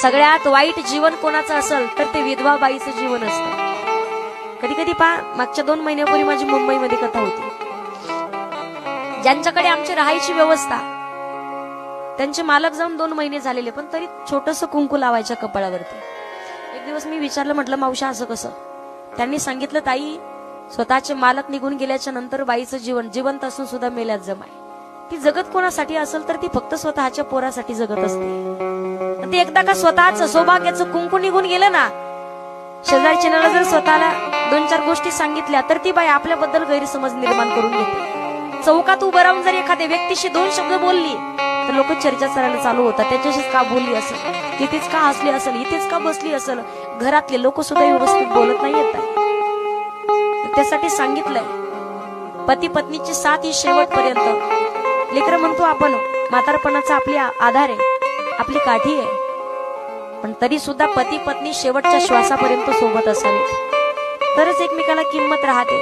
सगळ्यात वाईट जीवन कोणाचं असेल तर ते विधवा बाईचं जीवन असतं. कधी कधी मागच्या 2 महिन्यापूर्वी माझी मुंबईमध्ये कथा होती. ज्यांच्याकडे आमची राहायची व्यवस्था, त्यांचे मालक जाऊन 2 महिने झालेले, पण तरी छोटस कुंकू लावायच्या कपाळावरती. एक दिवस मी विचारलं, म्हटलं मावशा असं कसं? त्यांनी सांगितलं, ताई स्वतःचे मालक निघून गेल्याच्या नंतर बाईचं जीवन जिवंत असून सुद्धा मेल्यात जमाय. ती जगत कोणासाठी असेल तर ती फक्त स्वतःच्या पोरासाठी जगत असते. ते एकदा का स्वतःच सौभाग्याचं कुंकू निघून गेलं ना, शेजारच्याला जर स्वतःला 2-4 गोष्टी सांगितल्या तर ती बाई आपल्याबद्दल गैरसमज निर्माण करून घेते. चौकात उभं राहून जर एखाद्या व्यक्तीशी 2 शब्द बोलली तर लोक चर्चा करायला चालू होतात. त्याच्याशीच का बोलली असेल, तिथेच का हसली असेल, इथेच का बसली असेल. घरातले लोक सुद्धा व्यवस्थित बोलत नाही येत. त्यासाठी सांगितलंय, पती पत्नीची साथ ही शेवटपर्यंत. लेकर म्हणतो आपण म्हातारपणाचा आपली आधार आहे, आपली काठी आहे, पण तरी सुद्धा पती पत्नी शेवटच्या श्वासापर्यंत सोबत असावेत, तरच एकमेकाला किंमत राहते.